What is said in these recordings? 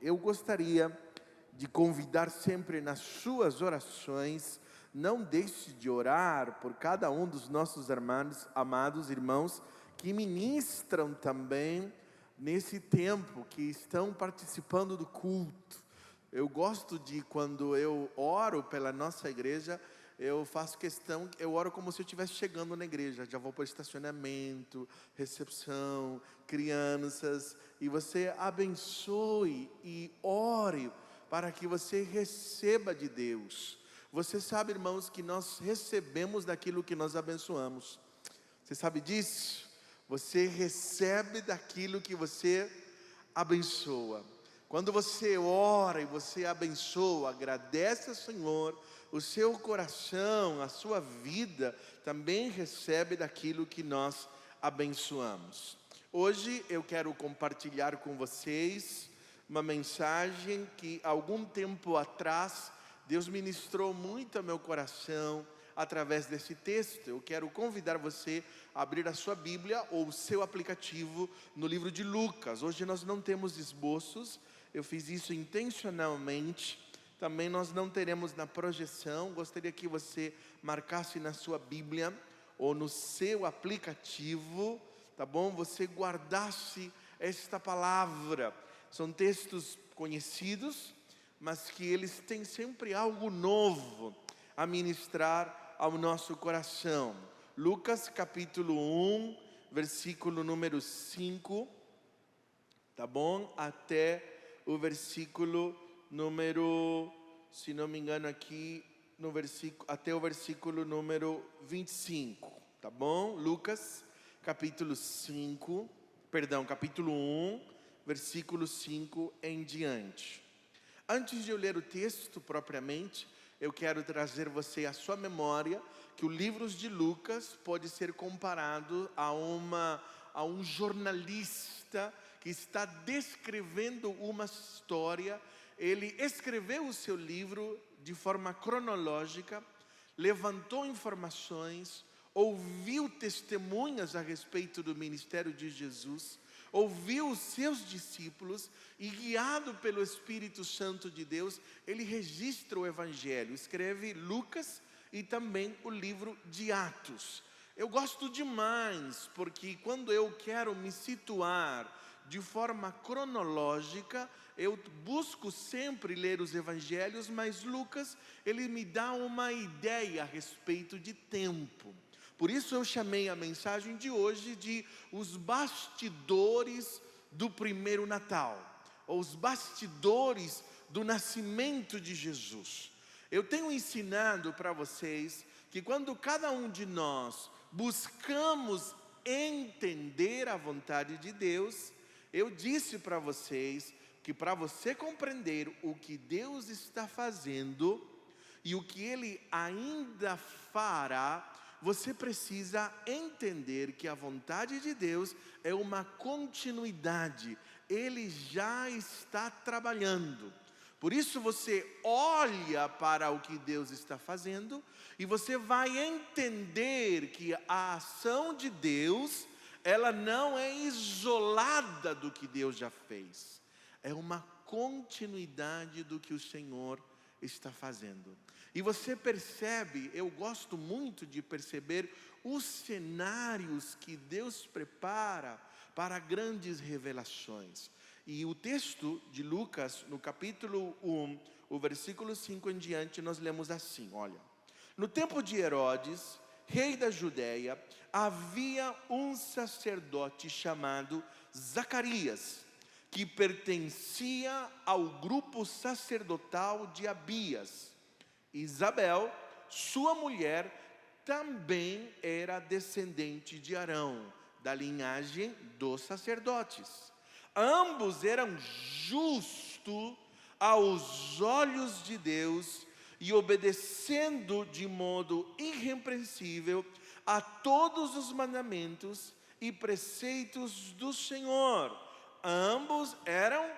Eu gostaria de convidar sempre nas suas orações, não deixe de orar por cada um dos nossos amados irmãos que ministram também nesse tempo, que estão participando do culto. Eu gosto de, quando eu oro pela nossa igreja, eu faço questão, eu oro como se eu estivesse chegando na igreja. Já vou para o estacionamento, recepção, crianças, e você abençoe e ore para que você receba de Deus. Você sabe, irmãos, que nós recebemos daquilo que nós abençoamos. Você sabe disso? Você recebe daquilo que você abençoa. Quando você ora e você abençoa, agradece ao Senhor, o seu coração, a sua vida também recebe daquilo que nós abençoamos. Hoje eu quero compartilhar com vocês uma mensagem que algum tempo atrás Deus ministrou muito ao meu coração através desse texto. Eu quero convidar você a abrir a sua Bíblia ou o seu aplicativo no livro de Lucas. Hoje nós não temos esboços, eu fiz isso intencionalmente. Também nós não teremos na projeção. Gostaria que você marcasse na sua Bíblia ou no seu aplicativo, tá bom? Você guardasse esta palavra. São textos conhecidos, mas que eles têm sempre algo novo a ministrar ao nosso coração. Lucas capítulo 1, versículo número 5, tá bom? Até o versículo número, se não me engano aqui, no versículo, até o versículo número 25, tá bom? Lucas capítulo 1, versículo 5 em diante. Antes de eu ler o texto propriamente, eu quero trazer você à sua memória que o livro de Lucas pode ser comparado a um jornalista que está descrevendo uma história. Ele escreveu o seu livro de forma cronológica, levantou informações, ouviu testemunhas a respeito do ministério de Jesus, ouviu os seus discípulos e, guiado pelo Espírito Santo de Deus, ele registra o Evangelho, escreve Lucas e também o livro de Atos. Eu gosto demais, porque quando eu quero me situar de forma cronológica, eu busco sempre ler os Evangelhos, mas Lucas, ele me dá uma ideia a respeito de tempo. Por isso eu chamei a mensagem de hoje de os bastidores do primeiro Natal, ou os bastidores do nascimento de Jesus. Eu tenho ensinado para vocês que quando cada um de nós buscamos entender a vontade de Deus, eu disse para vocês que para você compreender o que Deus está fazendo e o que Ele ainda fará, você precisa entender que a vontade de Deus é uma continuidade. Ele já está trabalhando. Por isso você olha para o que Deus está fazendo e você vai entender que a ação de Deus, ela não é isolada do que Deus já fez. É uma continuidade do que o Senhor está fazendo. E você percebe, eu gosto muito de perceber os cenários que Deus prepara para grandes revelações. E o texto de Lucas, no capítulo 1, o versículo 5 em diante, nós lemos assim, olha. No tempo de Herodes, rei da Judéia, havia um sacerdote chamado Zacarias, que pertencia ao grupo sacerdotal de Abias. Isabel, sua mulher, também era descendente de Arão, da linhagem dos sacerdotes. Ambos eram justos aos olhos de Deus e obedecendo de modo irrepreensível a todos os mandamentos e preceitos do Senhor. Ambos eram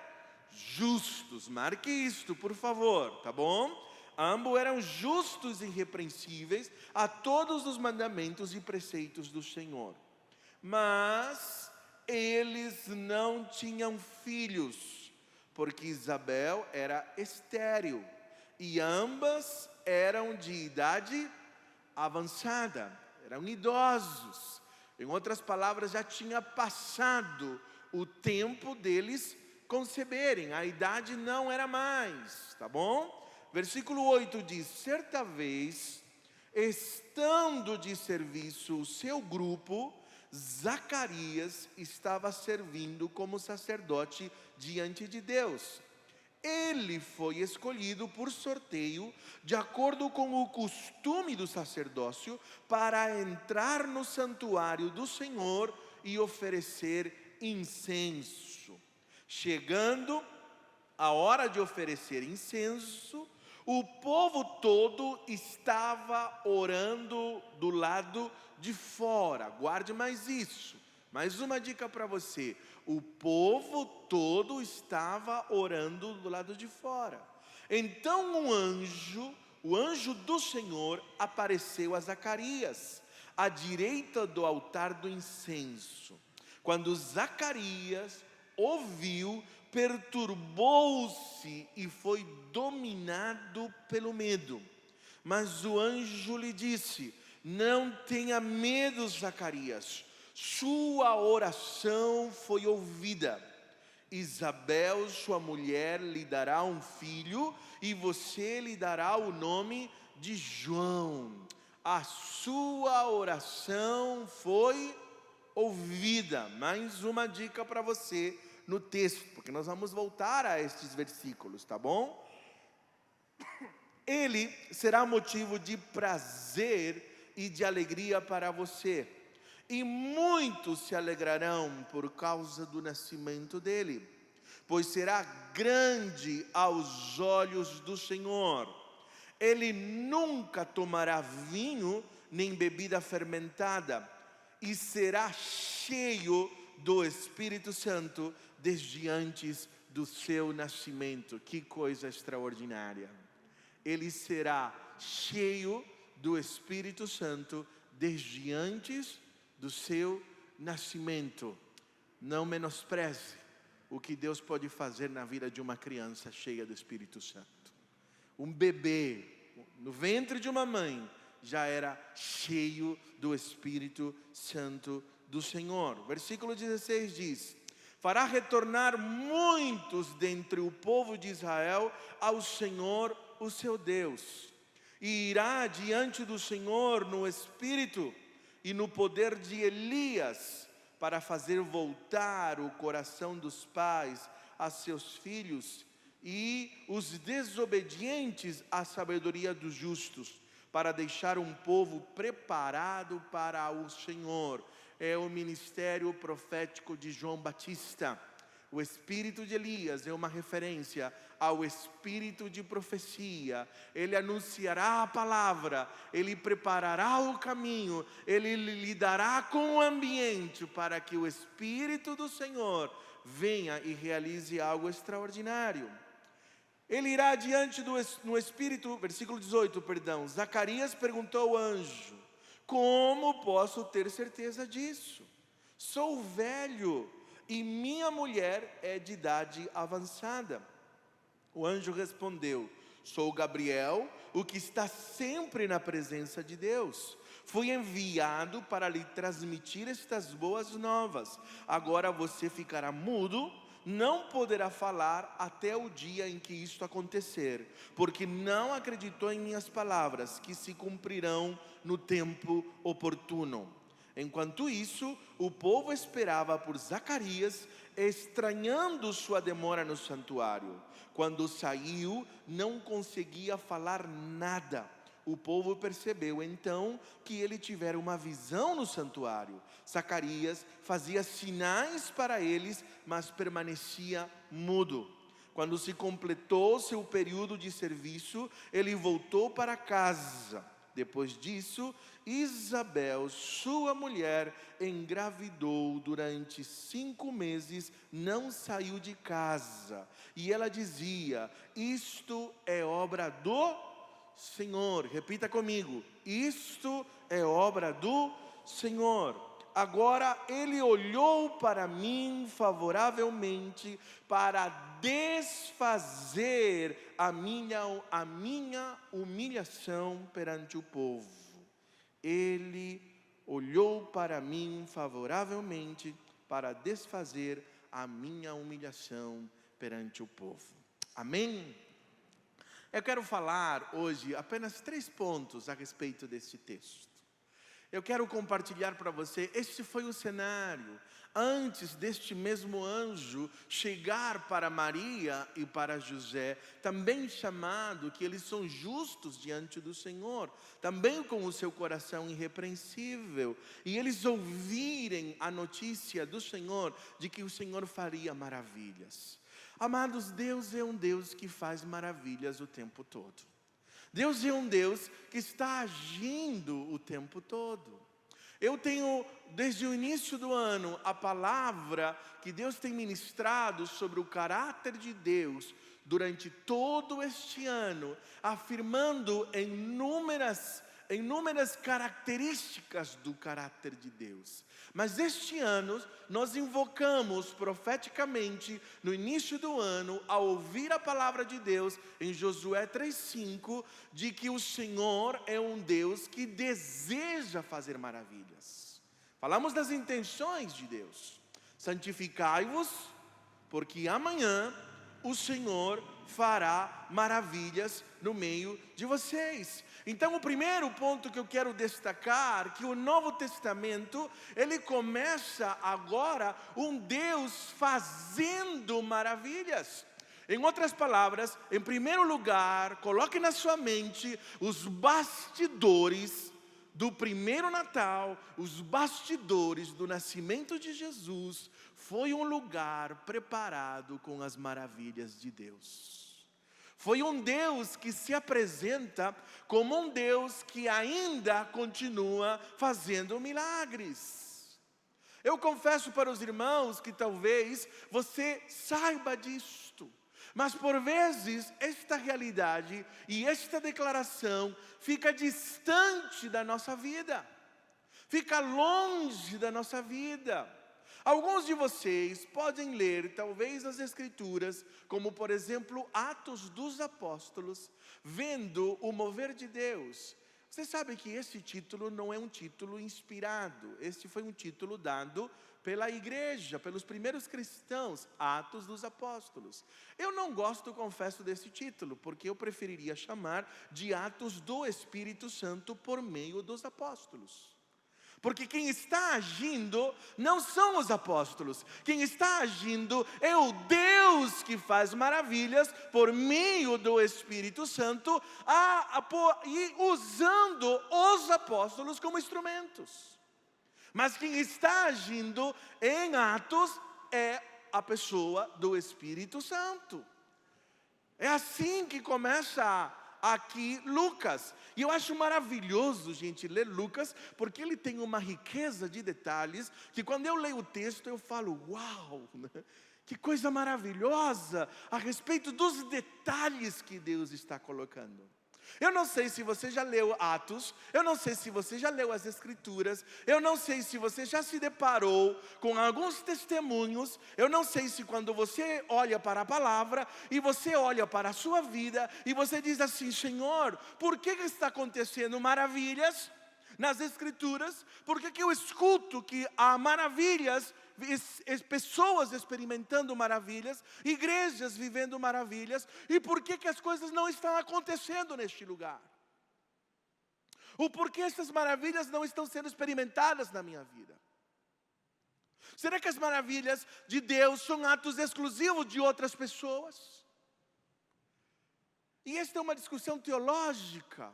justos. Marque isto, por favor, tá bom? Ambos eram justos e irrepreensíveis a todos os mandamentos e preceitos do Senhor. Mas eles não tinham filhos, porque Isabel era estéril e ambas eram de idade avançada, eram idosos. Em outras palavras, já tinha passado o tempo deles conceberem, a idade não era mais, tá bom? Versículo 8 diz: certa vez, estando de serviço o seu grupo, Zacarias estava servindo como sacerdote diante de Deus. Ele foi escolhido por sorteio, de acordo com o costume do sacerdócio, para entrar no santuário do Senhor e oferecer incenso. Chegando a hora de oferecer incenso, o povo todo estava orando do lado de fora. Guarde mais isso. Mais uma dica para você. O povo todo estava orando do lado de fora. Então o anjo do Senhor apareceu a Zacarias, à direita do altar do incenso. Quando Zacarias ouviu, perturbou-se e foi dominado pelo medo. Mas o anjo lhe disse: não tenha medo, Zacarias, sua oração foi ouvida. Isabel, sua mulher, lhe dará um filho e você lhe dará o nome de João. A sua oração foi ouvida. Mais uma dica para você no texto, porque nós vamos voltar a estes versículos, tá bom? Ele será motivo de prazer e de alegria para você, e muitos se alegrarão por causa do nascimento dele, pois será grande aos olhos do Senhor. Ele nunca tomará vinho nem bebida fermentada, e será cheio do Espírito Santo desde antes do seu nascimento. Que coisa extraordinária! Ele será cheio do Espírito Santo desde antes do seu nascimento. Não menospreze o que Deus pode fazer na vida de uma criança cheia do Espírito Santo. Um bebê no ventre de uma mãe já era cheio do Espírito Santo do Senhor. Versículo 16 diz: fará retornar muitos dentre o povo de Israel ao Senhor, o seu Deus, e irá diante do Senhor no espírito e no poder de Elias, para fazer voltar o coração dos pais a seus filhos, e os desobedientes à sabedoria dos justos, para deixar um povo preparado para o Senhor. É o ministério profético de João Batista. O espírito de Elias é uma referência ao espírito de profecia. Ele anunciará a palavra, ele preparará o caminho, ele lidará com o ambiente para que o Espírito do Senhor venha e realize algo extraordinário. Ele irá adiante no Espírito, versículo 18, perdão. Zacarias perguntou ao anjo: como posso ter certeza disso? Sou velho e minha mulher é de idade avançada. O anjo respondeu: sou Gabriel, o que está sempre na presença de Deus. Fui enviado para lhe transmitir estas boas novas. Agora você ficará mudo, não poderá falar até o dia em que isto acontecer, porque não acreditou em minhas palavras, que se cumprirão no tempo oportuno. Enquanto isso, o povo esperava por Zacarias, estranhando sua demora no santuário. Quando saiu, não conseguia falar nada. O povo percebeu então que ele tivera uma visão no santuário. Zacarias fazia sinais para eles, mas permanecia mudo. Quando se completou seu período de serviço, ele voltou para casa. Depois disso, Isabel, sua mulher, engravidou durante 5 meses, não saiu de casa. E ela dizia: isto é obra do Senhor. Repita comigo: isto é obra do Senhor. agora ele olhou para mim favoravelmente para desfazer a minha humilhação perante o povo. Ele olhou para mim favoravelmente para desfazer a minha humilhação perante o povo. Amém? Eu quero falar hoje apenas 3 pontos a respeito desse texto. Eu quero compartilhar para você, este foi o cenário antes deste mesmo anjo chegar para Maria e para José, também chamado que eles são justos diante do Senhor, também com o seu coração irrepreensível, e eles ouvirem a notícia do Senhor, de que o Senhor faria maravilhas. Amados, Deus é um Deus que faz maravilhas o tempo todo. Deus é um Deus que está agindo o tempo todo. Eu tenho, desde o início do ano, a palavra que Deus tem ministrado sobre o caráter de Deus durante todo este ano, afirmando inúmeras características do caráter de Deus. Mas este ano, nós invocamos profeticamente, no início do ano, ao ouvir a palavra de Deus, em Josué 3,5, de que o Senhor é um Deus que deseja fazer maravilhas. Falamos das intenções de Deus. Santificai-vos, porque amanhã o Senhor fará maravilhas no meio de vocês. Então o primeiro ponto que eu quero destacar, que o Novo Testamento, ele começa agora um Deus fazendo maravilhas. Em outras palavras, em primeiro lugar, coloque na sua mente os bastidores do primeiro Natal, os bastidores do nascimento de Jesus. Foi um lugar preparado com as maravilhas de Deus. Foi um Deus que se apresenta como um Deus que ainda continua fazendo milagres. Eu confesso para os irmãos que talvez você saiba disto, mas por vezes esta realidade e esta declaração fica distante da nossa vida, fica longe da nossa vida. Alguns de vocês podem ler, talvez, as Escrituras, como por exemplo, Atos dos Apóstolos, vendo o mover de Deus. Você sabe que esse título não é um título inspirado, este foi um título dado pela igreja, pelos primeiros cristãos, Atos dos Apóstolos. Eu não gosto, confesso, desse título, porque eu preferiria chamar de Atos do Espírito Santo por meio dos apóstolos. Porque quem está agindo não são os apóstolos. Quem está agindo é o Deus que faz maravilhas por meio do Espírito Santo e usando os apóstolos como instrumentos. Mas quem está agindo em Atos é a pessoa do Espírito Santo. É assim que começa aqui Lucas. E eu acho maravilhoso, gente, ler Lucas, porque ele tem uma riqueza de detalhes, que quando eu leio o texto eu falo, uau, que coisa maravilhosa, a respeito dos detalhes que Deus está colocando. Eu não sei se você já leu Atos, eu não sei se você já leu as Escrituras, eu não sei se você já se deparou com alguns testemunhos, eu não sei se quando você olha para a palavra e você olha para a sua vida e você diz assim, Senhor, por que está acontecendo maravilhas nas Escrituras? Por que eu escuto que há maravilhas, pessoas experimentando maravilhas, igrejas vivendo maravilhas, e por que as coisas não estão acontecendo neste lugar? O porquê essas maravilhas não estão sendo experimentadas na minha vida? Será que as maravilhas de Deus são atos exclusivos de outras pessoas? E esta é uma discussão teológica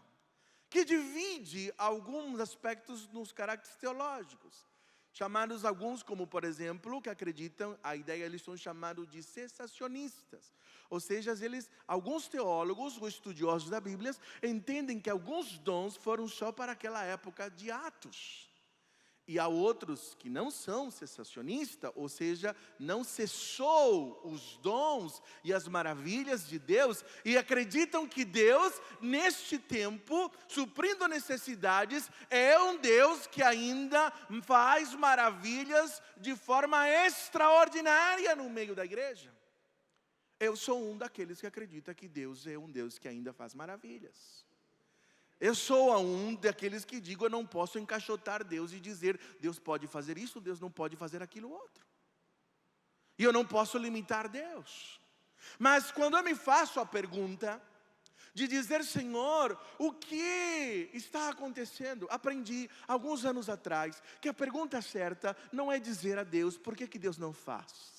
que divide alguns aspectos nos caracteres teológicos. Chamados alguns, como por exemplo, que acreditam, a ideia eles são chamados de cessacionistas. Ou seja, alguns teólogos ou estudiosos da Bíblia entendem que alguns dons foram só para aquela época de Atos. E há outros que não são cessacionistas, ou seja, não cessou os dons e as maravilhas de Deus, e acreditam que Deus, neste tempo, suprindo necessidades, é um Deus que ainda faz maravilhas de forma extraordinária no meio da igreja. Eu sou um daqueles que acredita que Deus é um Deus que ainda faz maravilhas. Eu sou um daqueles que digo, eu não posso encaixotar Deus e dizer, Deus pode fazer isso, Deus não pode fazer aquilo outro. E eu não posso limitar Deus. Mas quando eu me faço a pergunta de dizer, Senhor, o que está acontecendo? Aprendi alguns anos atrás que a pergunta certa não é dizer a Deus, por que Deus não faz?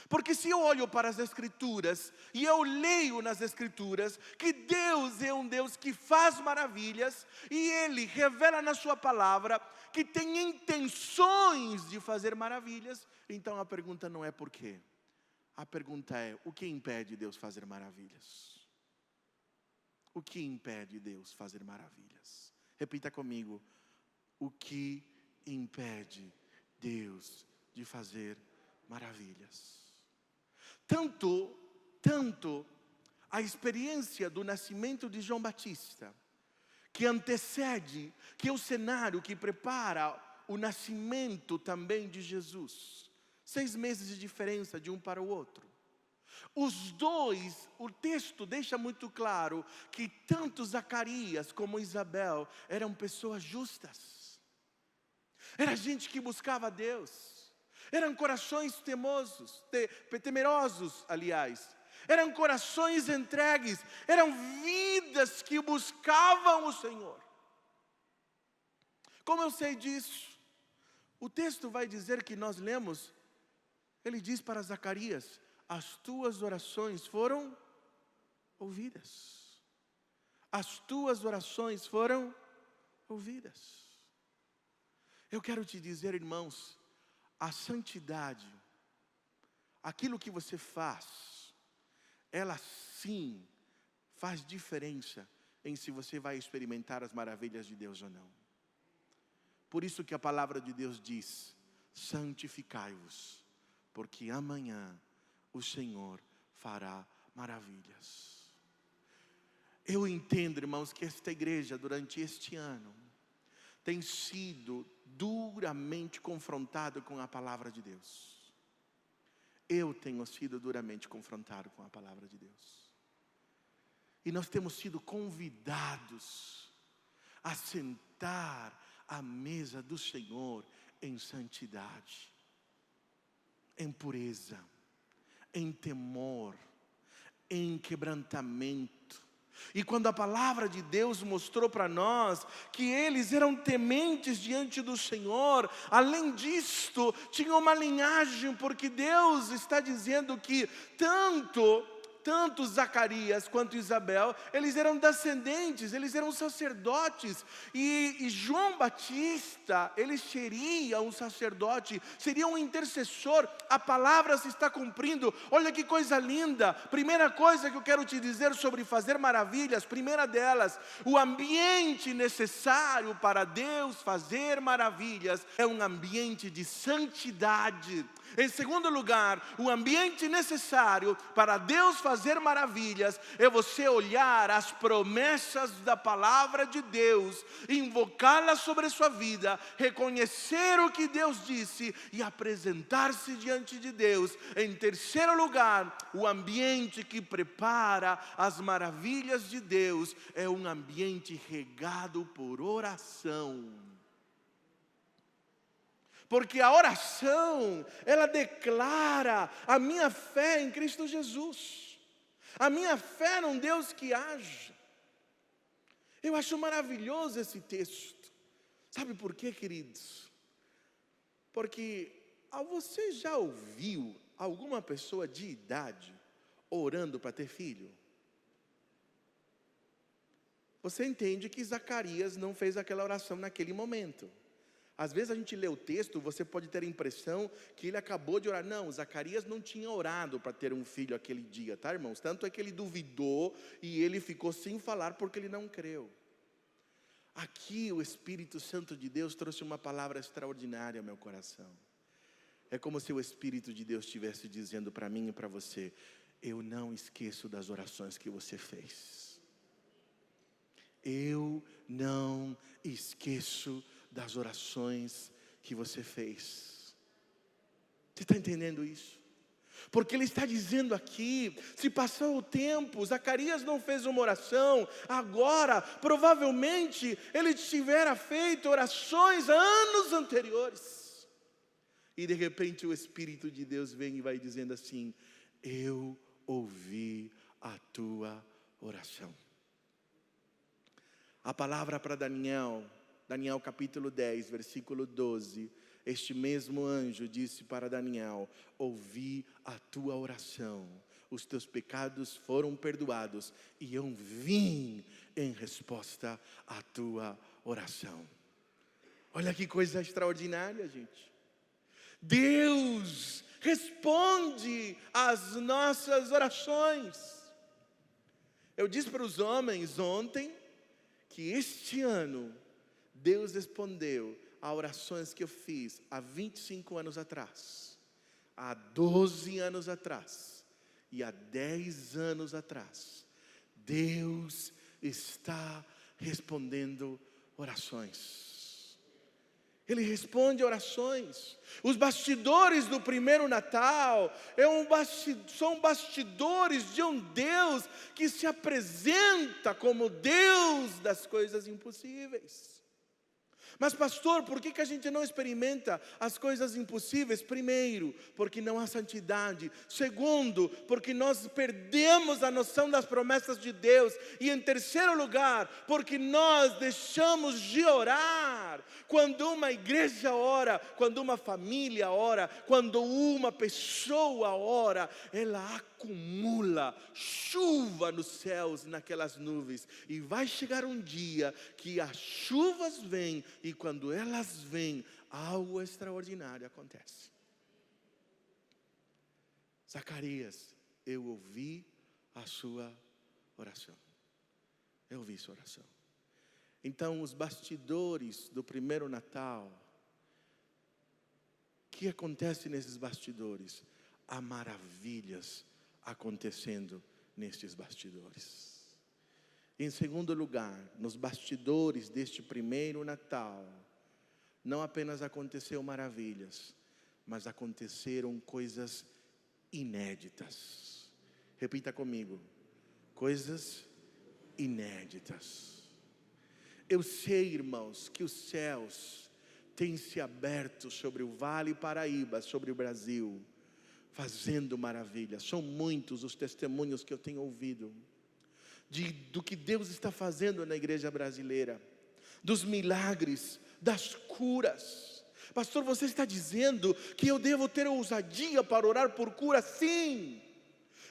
Porque se eu olho para as Escrituras e eu leio nas Escrituras que Deus é um Deus que faz maravilhas e Ele revela na sua palavra que tem intenções de fazer maravilhas, então a pergunta não é por quê. A pergunta é, o que impede Deus fazer maravilhas? O que impede Deus fazer maravilhas? Repita comigo, o que impede Deus de fazer maravilhas? Tanto a experiência do nascimento de João Batista, que antecede, que é o cenário que prepara o nascimento também de Jesus. 6 meses de diferença de um para o outro. Os dois, o texto deixa muito claro que tanto Zacarias como Isabel eram pessoas justas. Era gente que buscava a Deus. Eram corações temerosos, aliás. Eram corações entregues. Eram vidas que buscavam o Senhor. Como eu sei disso? O texto vai dizer que nós lemos, ele diz para Zacarias, as tuas orações foram ouvidas. As tuas orações foram ouvidas. Eu quero te dizer, irmãos, a santidade, aquilo que você faz, ela sim faz diferença em se você vai experimentar as maravilhas de Deus ou não. Por isso que a palavra de Deus diz, santificai-vos, porque amanhã o Senhor fará maravilhas. Eu entendo, irmãos, que esta igreja durante este ano tem sido duramente confrontado com a palavra de Deus. Eu tenho sido duramente confrontado com a palavra de Deus. E nós temos sido convidados a sentar à mesa do Senhor em santidade, em pureza, em temor, em quebrantamento. E quando a palavra de Deus mostrou para nós que eles eram tementes diante do Senhor, além disto, tinha uma linhagem, porque Deus está dizendo que tanto Zacarias quanto Isabel, eles eram descendentes, eles eram sacerdotes, e João Batista, ele seria um sacerdote, seria um intercessor. A palavra se está cumprindo. Olha que coisa linda. Primeira coisa que eu quero te dizer sobre fazer maravilhas, primeira delas, o ambiente necessário para Deus fazer maravilhas é um ambiente de santidade. Em segundo lugar, o ambiente necessário para Deus fazer maravilhas é você olhar as promessas da palavra de Deus, invocá-las sobre a sua vida, reconhecer o que Deus disse e apresentar-se diante de Deus. Em terceiro lugar, o ambiente que prepara as maravilhas de Deus é um ambiente regado por oração. Porque a oração, ela declara a minha fé em Cristo Jesus. A minha fé num Deus que age. Eu acho maravilhoso esse texto. Sabe por quê, queridos? Porque você já ouviu alguma pessoa de idade orando para ter filho? Você entende que Zacarias não fez aquela oração naquele momento. Às vezes a gente lê o texto, você pode ter a impressão que ele acabou de orar. Não, Zacarias não tinha orado para ter um filho aquele dia, tá, irmãos? Tanto é que ele duvidou e ele ficou sem falar porque ele não creu. aqui o Espírito Santo de Deus trouxe uma palavra extraordinária ao meu coração. É como se o Espírito de Deus estivesse dizendo para mim e para você: eu não esqueço das orações que você fez. Eu não esqueço das orações que você fez. Você está entendendo isso? Porque ele está dizendo aqui, se passou o tempo, Zacarias não fez uma oração, agora, provavelmente, ele tivera feito orações anos anteriores. E de repente o Espírito de Deus vem e vai dizendo assim: eu ouvi a tua oração. A palavra para Daniel, Daniel capítulo 10, versículo 12, este mesmo anjo disse para Daniel: ouvi a tua oração, os teus pecados foram perdoados, e eu vim em resposta à tua oração. Olha que coisa extraordinária, gente. Deus responde às nossas orações. Eu disse para os homens ontem que este ano Deus respondeu a orações que eu fiz há 25 anos atrás, há 12 anos atrás e há 10 anos atrás. Deus está respondendo orações. Ele responde orações. Os bastidores do primeiro Natal são bastidores de um Deus que se apresenta como Deus das coisas impossíveis. Mas pastor, por que a gente não experimenta as coisas impossíveis? Primeiro, porque não há santidade. Segundo, porque nós perdemos a noção das promessas de Deus. E em terceiro lugar, porque nós deixamos de orar. Quando uma igreja ora, quando uma família ora, quando uma pessoa ora, ela acumula chuva nos céus, naquelas nuvens. E vai chegar um dia que as chuvas vêm, e quando elas vêm, algo extraordinário acontece. Zacarias, eu ouvi a sua oração. Eu ouvi sua oração. Então, os bastidores do primeiro Natal, o que acontece nesses bastidores? Há maravilhas acontecendo nestes bastidores. Em segundo lugar, nos bastidores deste primeiro Natal, não apenas aconteceu maravilhas, mas aconteceram coisas inéditas. Repita comigo: coisas inéditas. Eu sei, irmãos, que os céus têm se aberto sobre o Vale Paraíba, sobre o Brasil, fazendo maravilhas. São muitos os testemunhos que eu tenho ouvido do que Deus está fazendo na igreja brasileira, dos milagres, das curas. Pastor, você está dizendo que eu devo ter ousadia para orar por cura? Sim.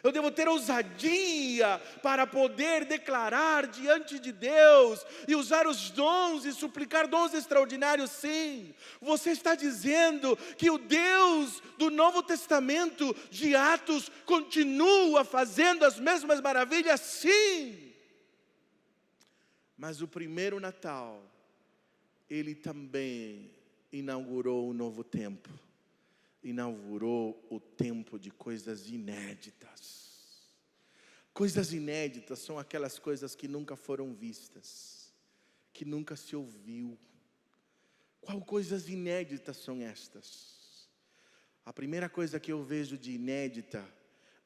Eu devo ter ousadia para poder declarar diante de Deus e usar os dons e suplicar dons extraordinários, sim. Você está dizendo que o Deus do Novo Testamento, de Atos, continua fazendo as mesmas maravilhas, sim. Mas o primeiro Natal, ele também inaugurou um novo tempo. Inaugurou o tempo de coisas inéditas. Coisas inéditas são aquelas coisas que nunca foram vistas, que nunca se ouviu. Qual coisas inéditas são estas? A primeira coisa que eu vejo de inédita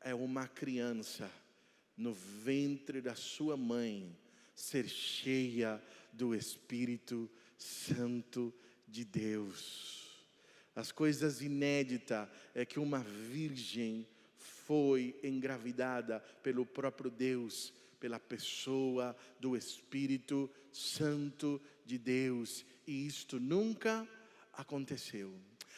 é uma criança no ventre da sua mãe ser cheia do Espírito Santo de Deus. As coisas inéditas é que uma virgem foi engravidada pelo próprio Deus, pela pessoa do Espírito Santo de Deus. E isto nunca aconteceu.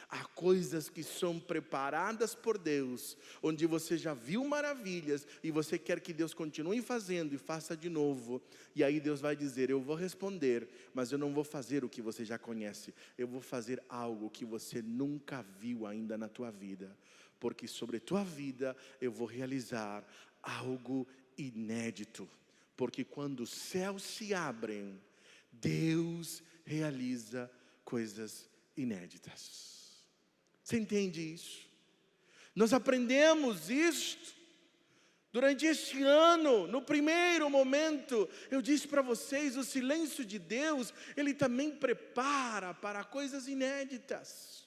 Há coisas que são preparadas por Deus, onde você já viu maravilhas e você quer que Deus continue fazendo e faça de novo. E aí Deus vai dizer: eu vou responder, mas eu não vou fazer o que você já conhece. Eu vou fazer algo que você nunca viu ainda na tua vida. Porque sobre tua vida eu vou realizar algo inédito. Porque quando os céus se abrem, Deus realiza coisas inéditas. Você entende isso? Nós aprendemos isto durante este ano. No primeiro momento, eu disse para vocês, o silêncio de Deus, Ele também prepara para coisas inéditas.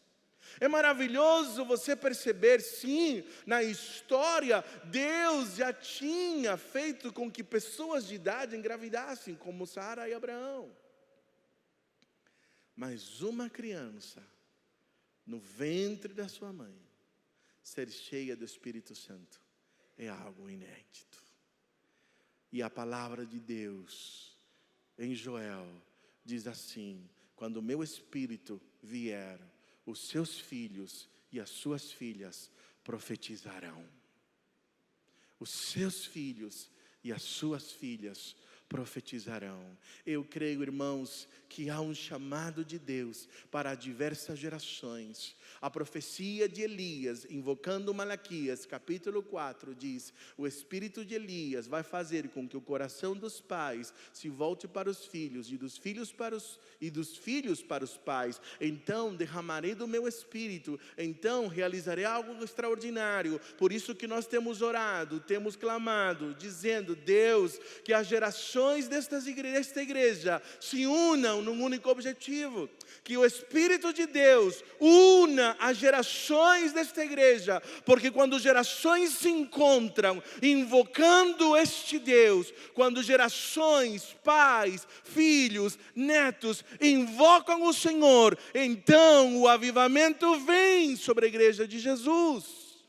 É maravilhoso você perceber, sim, na história, Deus já tinha feito com que pessoas de idade engravidassem, como Sara e Abraão. Mas uma criança, no ventre da sua mãe, ser cheia do Espírito Santo, é algo inédito. E a palavra de Deus, em Joel, diz assim: quando o meu Espírito vier, os seus filhos e as suas filhas profetizarão. Os seus filhos e as suas filhas profetizarão. Eu creio, irmãos, que há um chamado de Deus para diversas gerações. A profecia de Elias, invocando Malaquias, capítulo 4, diz: o espírito de Elias vai fazer com que o coração dos pais se volte para os filhos, e dos filhos para os pais. Então derramarei do meu espírito, então realizarei algo extraordinário. Por isso que nós temos orado, temos clamado, dizendo: Deus, que as gerações desta igreja se unam num único objetivo, que o Espírito de Deus una as gerações desta igreja, porque quando gerações se encontram invocando este Deus, quando gerações, pais, filhos, netos invocam o Senhor, então o avivamento vem sobre a igreja de Jesus.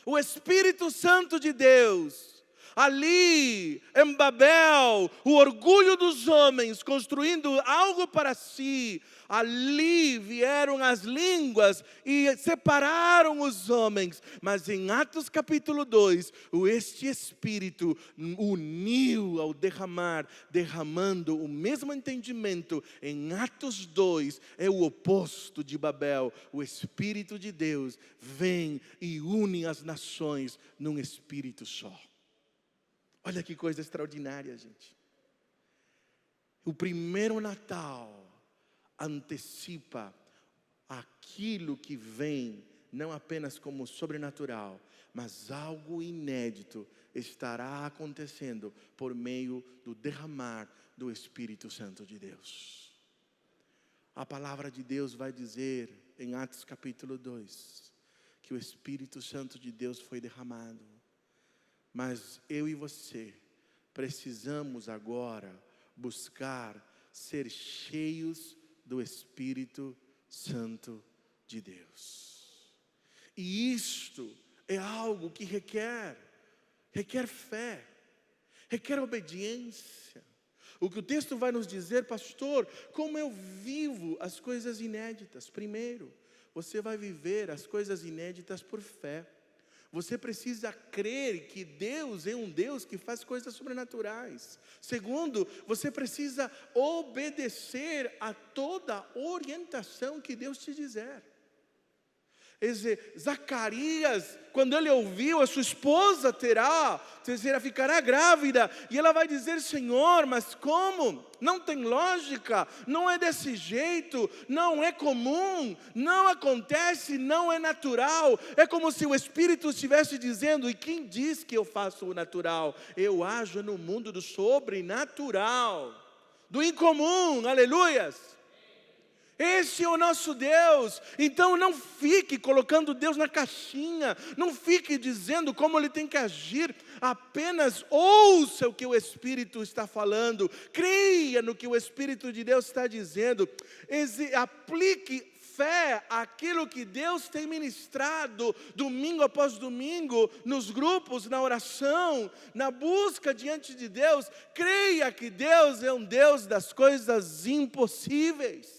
O Espírito Santo de Deus, ali em Babel, o orgulho dos homens construindo algo para si, ali vieram as línguas e separaram os homens. Mas em Atos capítulo 2, este Espírito uniu ao derramando o mesmo entendimento. Em Atos 2 é o oposto de Babel. O Espírito de Deus vem e une as nações num Espírito só. Olha que coisa extraordinária, gente. O primeiro Natal antecipa aquilo que vem, não apenas como sobrenatural, mas algo inédito estará acontecendo por meio do derramar do Espírito Santo de Deus. A palavra de Deus vai dizer em Atos capítulo 2, que o Espírito Santo de Deus foi derramado. Mas eu e você precisamos agora buscar ser cheios do Espírito Santo de Deus. E isto é algo que requer fé, requer obediência. O que o texto vai nos dizer, pastor, como eu vivo as coisas inéditas? Primeiro, você vai viver as coisas inéditas por fé. Você precisa crer que Deus é um Deus que faz coisas sobrenaturais. Segundo, você precisa obedecer a toda orientação que Deus te dizer. Zacarias, quando ele ouviu, a sua esposa ficará grávida, e ela vai dizer: Senhor, mas como? Não tem lógica, não é desse jeito, não é comum, não acontece, não é natural. É como se o Espírito estivesse dizendo: e quem diz que eu faço o natural? Eu ajo no mundo do sobrenatural, do incomum, aleluias. Esse é o nosso Deus. Então não fique colocando Deus na caixinha, não fique dizendo como Ele tem que agir. Apenas ouça o que o Espírito está falando, creia no que o Espírito de Deus está dizendo, aplique fé àquilo que Deus tem ministrado domingo após domingo, nos grupos, na oração, na busca diante de Deus. Creia que Deus é um Deus das coisas impossíveis.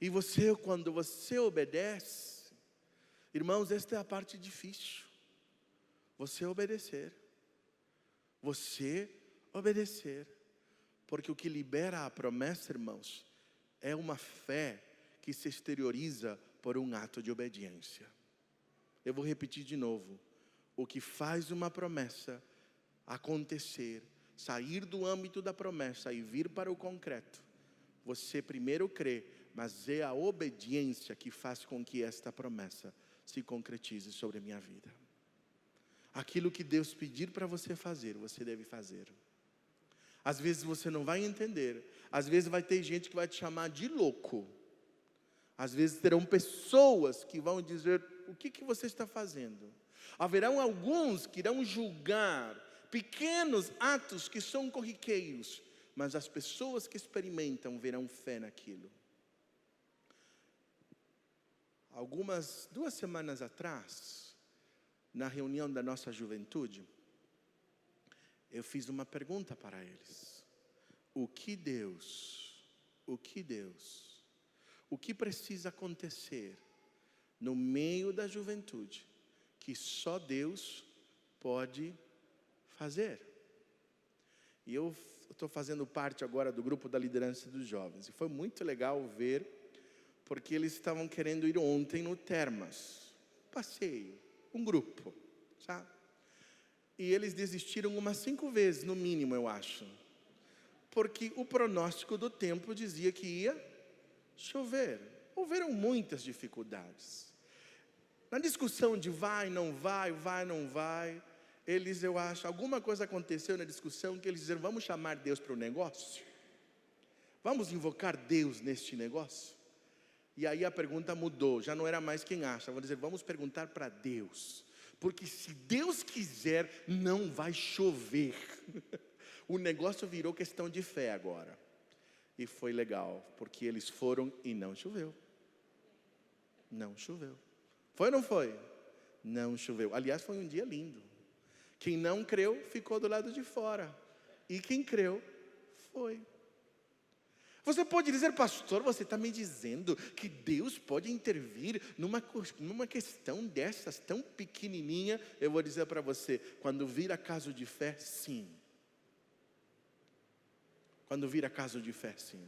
E quando você obedece, irmãos, esta é a parte difícil. Você obedecer. Você obedecer. Porque o que libera a promessa, irmãos, é uma fé que se exterioriza por um ato de obediência. Eu vou repetir de novo. O que faz uma promessa acontecer sair do âmbito da promessa e vir para o concreto, você primeiro crê, mas é a obediência que faz com que esta promessa se concretize sobre a minha vida. Aquilo que Deus pedir para você fazer, você deve fazer. Às vezes você não vai entender, às vezes vai ter gente que vai te chamar de louco, às vezes terão pessoas que vão dizer, o que você está fazendo? Haverão alguns que irão julgar pequenos atos que são corriqueiros, mas as pessoas que experimentam verão fé naquilo. Algumas 2 semanas atrás, na reunião da nossa juventude, eu fiz uma pergunta para eles. O que precisa acontecer no meio da juventude que só Deus pode fazer? E eu estou fazendo parte agora do grupo da liderança dos jovens. E foi muito legal ver, porque eles estavam querendo ir ontem no Termas. Passeio, um grupo, sabe? E eles desistiram umas 5 vezes, no mínimo, eu acho. Porque o pronóstico do tempo dizia que ia chover. Houveram muitas dificuldades. Na discussão de vai, não vai, eles, eu acho, alguma coisa aconteceu na discussão que eles disseram, vamos chamar Deus para o negócio? Vamos invocar Deus neste negócio? E aí a pergunta mudou, já não era mais quem acha, vão dizer, vamos perguntar para Deus. Porque se Deus quiser, não vai chover. O negócio virou questão de fé agora. E foi legal, porque eles foram e não choveu. Não choveu. Foi ou não foi? Não choveu. Aliás, foi um dia lindo. Quem não creu, ficou do lado de fora. E quem creu, foi. Você pode dizer, pastor, você está me dizendo que Deus pode intervir numa questão dessas, tão pequenininha? Eu vou dizer para você, quando vira caso de fé, sim. Quando vira caso de fé, sim.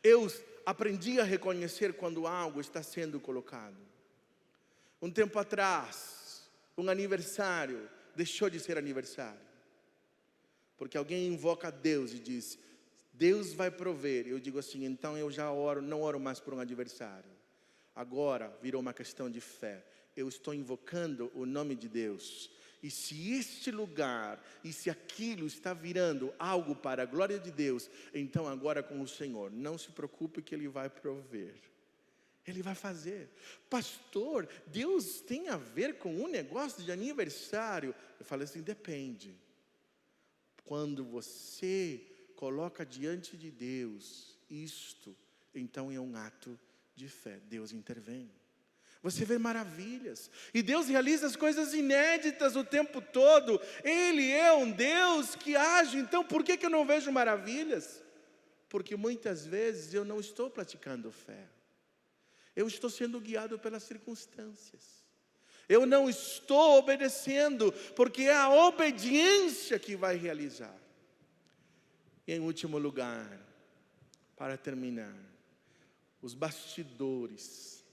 Eu aprendi a reconhecer quando algo está sendo colocado. Um tempo atrás, um aniversário deixou de ser aniversário. Porque alguém invoca Deus e diz, Deus vai prover. Eu digo assim, então eu já oro, não oro mais por um adversário. Agora virou uma questão de fé. Eu estou invocando o nome de Deus. E se este lugar, e se aquilo está virando algo para a glória de Deus, então agora com o Senhor, não se preocupe que Ele vai prover. Ele vai fazer. Pastor, Deus tem a ver com um negócio de aniversário? Eu falei assim, depende. Quando você coloca diante de Deus isto, então é um ato de fé. Deus intervém. Você vê maravilhas. E Deus realiza as coisas inéditas o tempo todo. Ele é um Deus que age. Então por que eu não vejo maravilhas? Porque muitas vezes eu não estou praticando fé. Eu estou sendo guiado pelas circunstâncias. Eu não estou obedecendo, porque é a obediência que vai realizar. E em último lugar, para terminar, os bastidores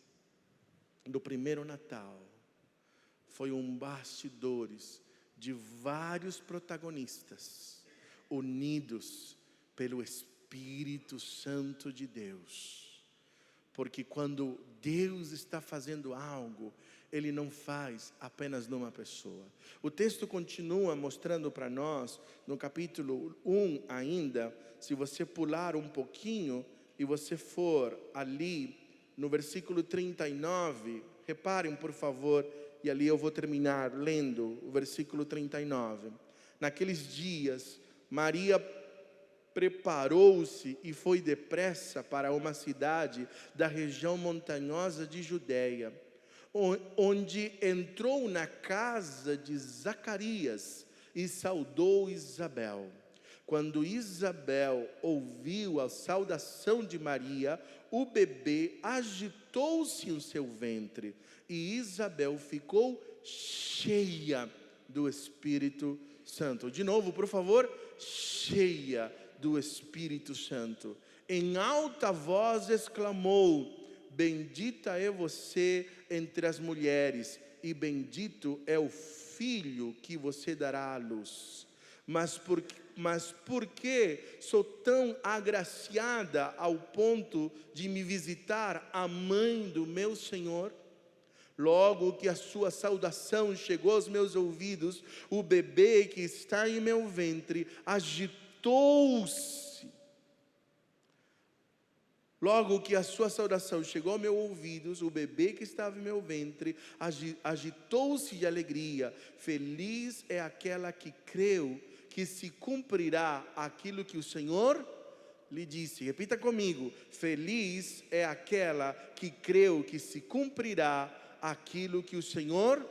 do primeiro Natal foi bastidores de vários protagonistas unidos pelo Espírito Santo de Deus. Porque quando Deus está fazendo algo, Ele não faz apenas numa pessoa. O texto continua mostrando para nós, no capítulo 1 ainda, se você pular um pouquinho, e você for ali, no versículo 39, reparem por favor, e ali eu vou terminar lendo o versículo 39. Naqueles dias, Maria preparou-se e foi depressa para uma cidade da região montanhosa de Judeia, onde entrou na casa de Zacarias e saudou Isabel. Quando Isabel ouviu a saudação de Maria, o bebê agitou-se em seu ventre e Isabel ficou cheia do Espírito Santo. De novo, por favor, cheia do Espírito Santo. Em alta voz exclamou: bendita é você entre as mulheres, e bendito é o filho que você dará à luz. Mas por que sou tão agraciada ao ponto de me visitar a mãe do meu Senhor? Logo que a sua saudação chegou aos meus ouvidos, o bebê que está em meu ventre agitou-se. Logo que a sua saudação chegou aos meus ouvidos, o bebê que estava em meu ventre agitou-se de alegria. Feliz é aquela que creu que se cumprirá aquilo que o Senhor lhe disse. Repita comigo: feliz é aquela que creu que se cumprirá aquilo que o Senhor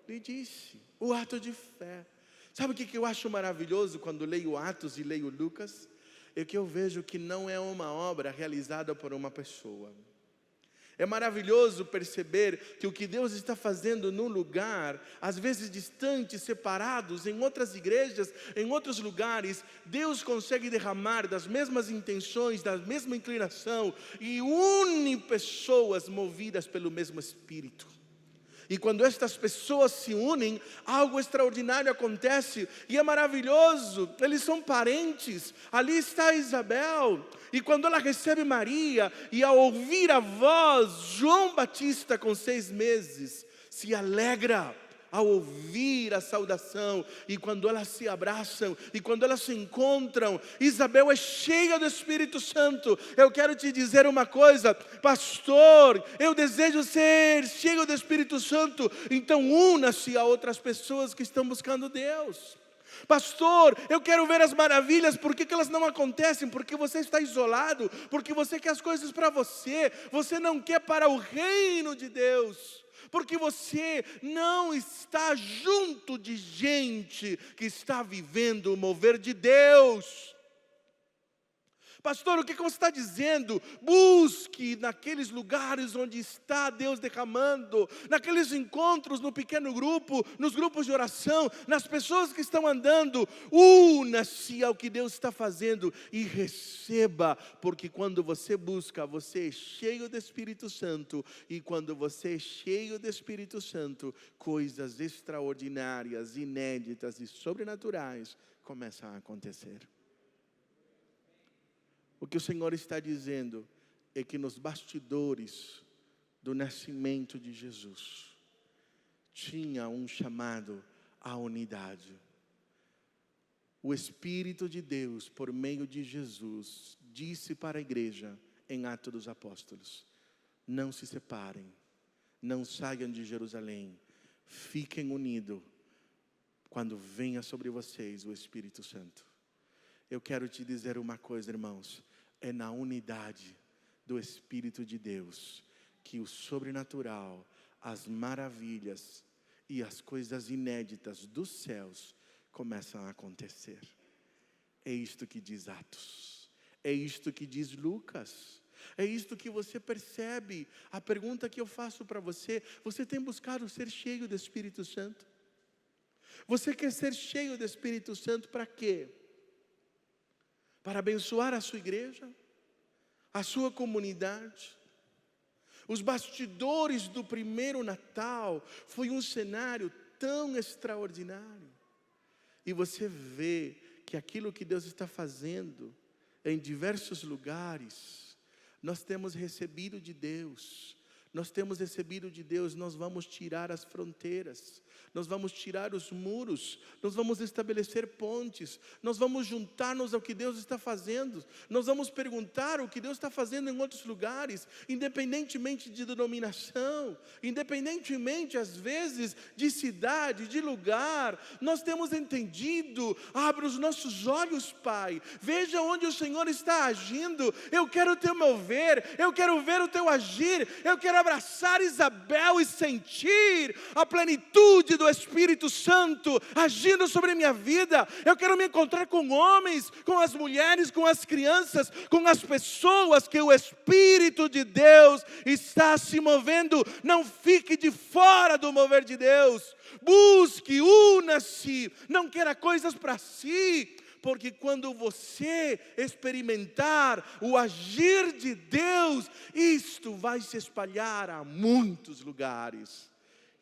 lhe disse. O ato de fé. Sabe o que eu acho maravilhoso quando leio Atos e leio Lucas? É que eu vejo que não é uma obra realizada por uma pessoa. É maravilhoso perceber que o que Deus está fazendo num lugar, às vezes distante, separados, em outras igrejas, em outros lugares, Deus consegue derramar das mesmas intenções, da mesma inclinação, e une pessoas movidas pelo mesmo Espírito. E quando estas pessoas se unem, algo extraordinário acontece, e é maravilhoso. Eles são parentes. Ali está Isabel, e quando ela recebe Maria, e ao ouvir a voz, João Batista com 6 meses, se alegra ao ouvir a saudação, e quando elas se abraçam, e quando elas se encontram, Isabel é cheia do Espírito Santo. Eu quero te dizer uma coisa, pastor, eu desejo ser cheio do Espírito Santo, então una-se a outras pessoas que estão buscando Deus. Pastor, eu quero ver as maravilhas, por que elas não acontecem? Porque você está isolado, porque você quer as coisas para você, você não quer para o reino de Deus. Porque você não está junto de gente que está vivendo o mover de Deus. Pastor, o que você está dizendo? Busque naqueles lugares onde está Deus derramando, naqueles encontros no pequeno grupo, nos grupos de oração, nas pessoas que estão andando. Una-se ao que Deus está fazendo e receba, porque quando você busca, você é cheio do Espírito Santo, e quando você é cheio do Espírito Santo, coisas extraordinárias, inéditas e sobrenaturais começam a acontecer. O que o Senhor está dizendo é que nos bastidores do nascimento de Jesus, tinha um chamado à unidade. O Espírito de Deus, por meio de Jesus, disse para a igreja em Atos dos Apóstolos: não se separem, não saiam de Jerusalém, fiquem unidos quando venha sobre vocês o Espírito Santo. Eu quero te dizer uma coisa, irmãos, é na unidade do Espírito de Deus que o sobrenatural, as maravilhas e as coisas inéditas dos céus começam a acontecer. É isto que diz Atos, é isto que diz Lucas, é isto que você percebe. A pergunta que eu faço para você: você tem buscado ser cheio do Espírito Santo? Você quer ser cheio do Espírito Santo para quê? Para abençoar a sua igreja, a sua comunidade. Os bastidores do primeiro Natal foi um cenário tão extraordinário. E você vê que aquilo que Deus está fazendo em diversos lugares, nós temos recebido de Deus. Nós temos recebido de Deus. Nós vamos tirar as fronteiras, nós vamos tirar os muros, nós vamos estabelecer pontes, nós vamos juntar-nos ao que Deus está fazendo, nós vamos perguntar o que Deus está fazendo em outros lugares, independentemente de denominação, independentemente às vezes de cidade, de lugar. Nós temos entendido. Abre os nossos olhos, Pai, veja onde o Senhor está agindo. Eu quero o teu mover, eu quero ver o teu agir, eu quero abraçar Isabel e sentir a plenitude do Espírito Santo agindo sobre a minha vida. Eu quero me encontrar com homens, com as mulheres, com as crianças, com as pessoas que o Espírito de Deus está se movendo. Não fique de fora do mover de Deus. Busque, una-se, não queira coisas para si. Porque quando você experimentar o agir de Deus, isto vai se espalhar a muitos lugares.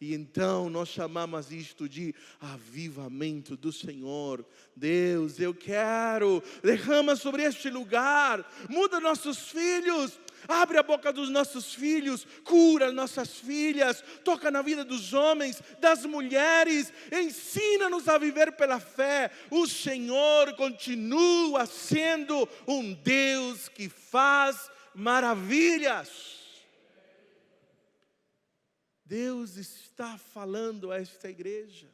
E então nós chamamos isto de avivamento do Senhor. Deus, eu quero, derrama sobre este lugar, muda nossos filhos, abre a boca dos nossos filhos, cura nossas filhas, toca na vida dos homens, das mulheres, ensina-nos a viver pela fé. O Senhor continua sendo um Deus que faz maravilhas. Deus está falando a esta igreja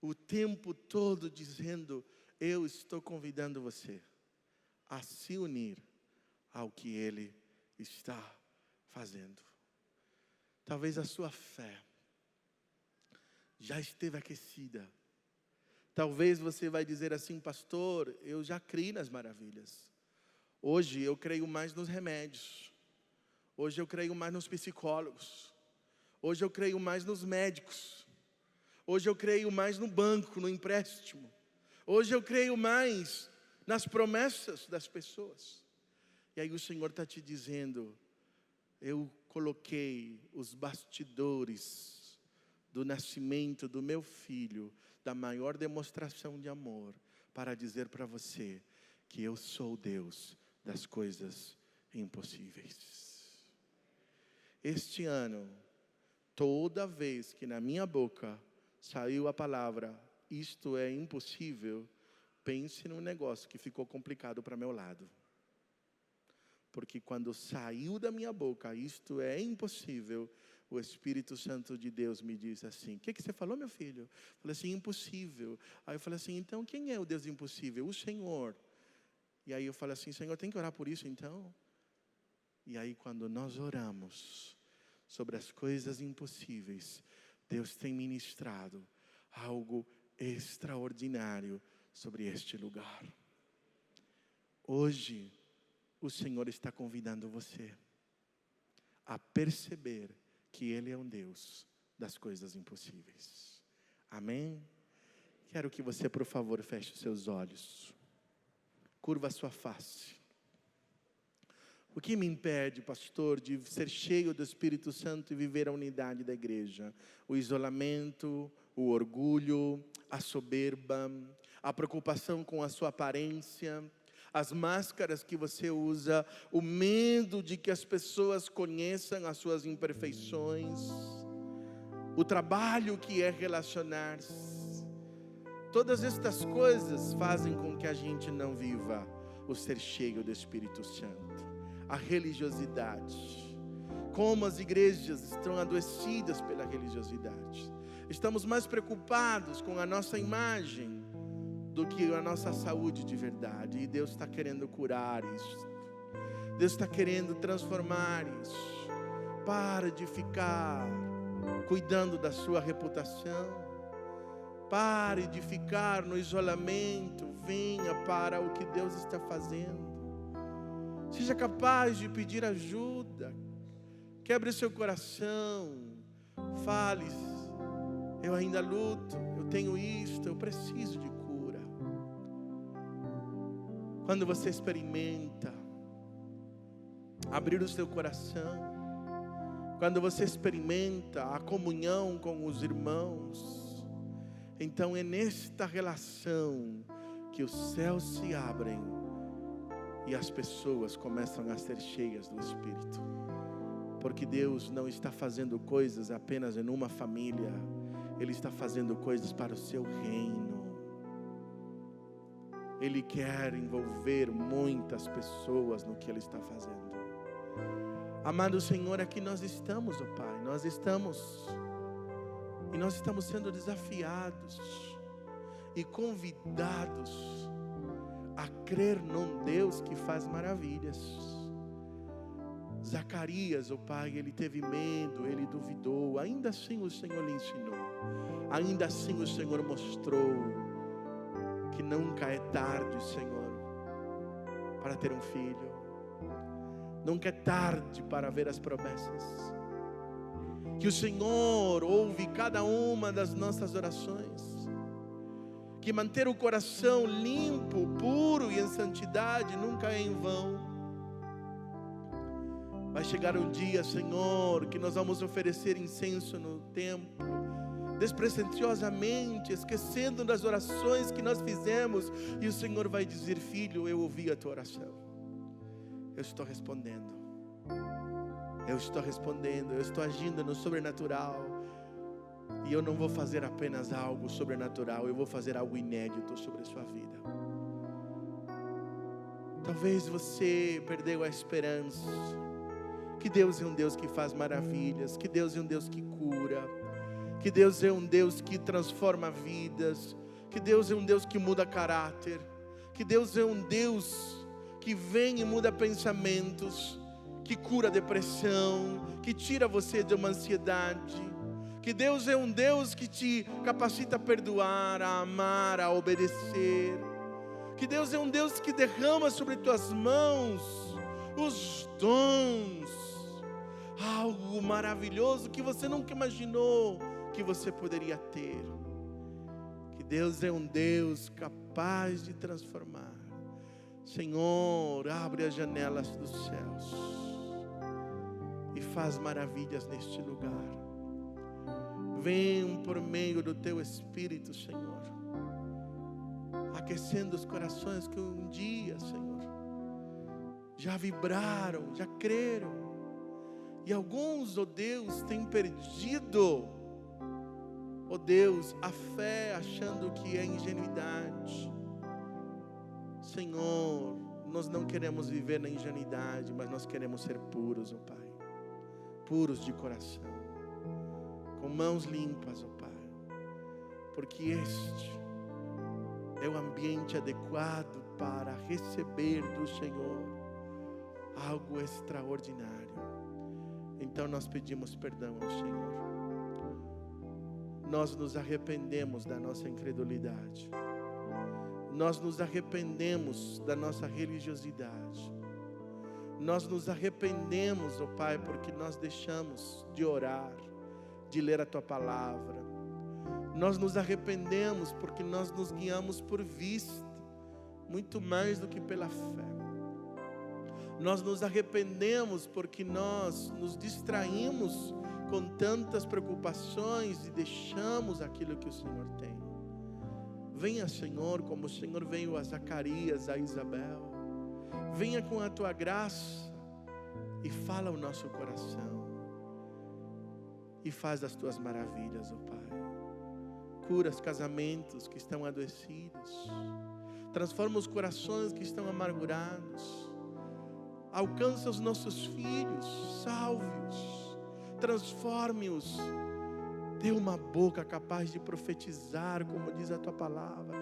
o tempo todo dizendo: eu estou convidando você a se unir ao que Ele está fazendo. Talvez a sua fé já esteve aquecida. Talvez você vai dizer assim: pastor, eu já criei nas maravilhas. Hoje eu creio mais nos remédios. Hoje eu creio mais nos psicólogos. Hoje eu creio mais nos médicos. Hoje eu creio mais no banco, no empréstimo. Hoje eu creio mais nas promessas das pessoas. E aí o Senhor está te dizendo: eu coloquei os bastidores do nascimento do meu filho, da maior demonstração de amor, para dizer para você que eu sou o Deus das coisas impossíveis. Este ano, toda vez que na minha boca saiu a palavra, isto é impossível, pense num negócio que ficou complicado para meu lado. Porque quando saiu da minha boca, isto é impossível, o Espírito Santo de Deus me diz assim: o que você falou, meu filho? Eu falei assim: impossível. Aí eu falei assim: então quem é o Deus impossível? O Senhor. E aí eu falei assim: Senhor, tem que orar por isso então? E aí quando nós oramos sobre as coisas impossíveis, Deus tem ministrado algo extraordinário sobre este lugar. Hoje, o Senhor está convidando você a perceber que Ele é um Deus das coisas impossíveis. Amém? Quero que você, por favor, feche os seus olhos. Curva a sua face. O que me impede, pastor, de ser cheio do Espírito Santo e viver a unidade da igreja? O isolamento, o orgulho, a soberba, a preocupação com a sua aparência, as máscaras que você usa, o medo de que as pessoas conheçam as suas imperfeições, o trabalho que é relacionar-se. Todas estas coisas fazem com que a gente não viva o ser cheio do Espírito Santo. A religiosidade. Como as igrejas estão adoecidas pela religiosidade. Estamos mais preocupados com a nossa imagem do que a nossa saúde de verdade. E Deus está querendo curar isso. Deus está querendo transformar isso. Para de ficar cuidando da sua reputação. Pare de ficar no isolamento. Venha para o que Deus está fazendo. Seja capaz de pedir ajuda. Quebre seu coração. Fale: eu ainda luto, eu tenho isto, eu preciso de cura. Quando você experimenta abrir o seu coração, quando você experimenta a comunhão com os irmãos, então é nesta relação que os céus se abrem e as pessoas começam a ser cheias do Espírito. Porque Deus não está fazendo coisas apenas em uma família. Ele está fazendo coisas para o seu reino. Ele quer envolver muitas pessoas no que Ele está fazendo. Amado Senhor, aqui nós estamos, ó Pai. Nós estamos sendo desafiados e convidados a crer num Deus que faz maravilhas. Zacarias, o pai, ele teve medo, ele duvidou. Ainda assim o Senhor lhe ensinou. Ainda assim o Senhor mostrou que nunca é tarde, Senhor, para ter um filho. Nunca é tarde para ver as promessas. Que o Senhor ouve cada uma das nossas orações. Que manter o coração limpo, puro e em santidade nunca é em vão. Vai chegar um dia, Senhor, que nós vamos oferecer incenso no templo, despretensiosamente, esquecendo das orações que nós fizemos, e o Senhor vai dizer: filho, eu ouvi a tua oração, eu estou respondendo, eu estou agindo no sobrenatural, e eu não vou fazer apenas algo sobrenatural, eu vou fazer algo inédito sobre a sua vida. Talvez você perdeu a esperança, que Deus é um Deus que faz maravilhas, que Deus é um Deus que cura, que Deus é um Deus que transforma vidas, que Deus é um Deus que muda caráter, que Deus é um Deus que vem e muda pensamentos, que cura a depressão, que tira você de uma ansiedade, que Deus é um Deus que te capacita a perdoar, a amar, a obedecer, que Deus é um Deus que derrama sobre tuas mãos os dons, algo maravilhoso que você nunca imaginou que você poderia ter. Que Deus é um Deus capaz de transformar. Senhor, abre as janelas dos céus e faz maravilhas neste lugar. Vem por meio do teu Espírito, Senhor, aquecendo os corações que um dia, Senhor, já vibraram, já creram. E alguns, ó Deus, têm perdido, ó Deus, a fé, achando que é ingenuidade. Senhor, nós não queremos viver na ingenuidade, mas nós queremos ser puros, ó Pai. Puros de coração, com mãos limpas, ó Pai. Porque este é o ambiente adequado para receber do Senhor algo extraordinário. Então nós pedimos perdão ao Senhor. Nós nos arrependemos da nossa incredulidade. Nós nos arrependemos da nossa religiosidade. Nós nos arrependemos, ó Pai, porque nós deixamos de orar, de ler a Tua Palavra. Nós nos arrependemos porque nós nos guiamos por vista, muito mais do que pela fé. Nós nos arrependemos porque nós nos distraímos com tantas preocupações e deixamos aquilo que o Senhor tem. Venha, Senhor, como o Senhor veio a Zacarias, a Isabel. Venha com a Tua graça e fala o nosso coração. E faz as Tuas maravilhas, ó Pai. Cura os casamentos que estão adoecidos. Transforma os corações que estão amargurados. Alcança os nossos filhos, salve-os, transforme-os. Dê uma boca capaz de profetizar, como diz a Tua Palavra.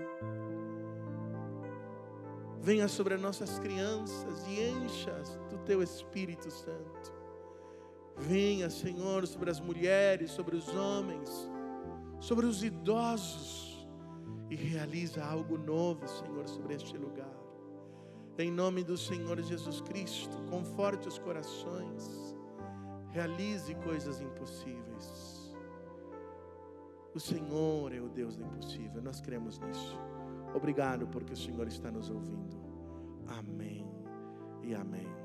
Venha sobre as nossas crianças e encha-as do Teu Espírito Santo. Venha, Senhor, sobre as mulheres, sobre os homens, sobre os idosos, e realiza algo novo, Senhor, sobre este lugar. Em nome do Senhor Jesus Cristo, conforte os corações, realize coisas impossíveis. O Senhor é o Deus do impossível, nós cremos nisso. Obrigado porque o Senhor está nos ouvindo. Amém e amém.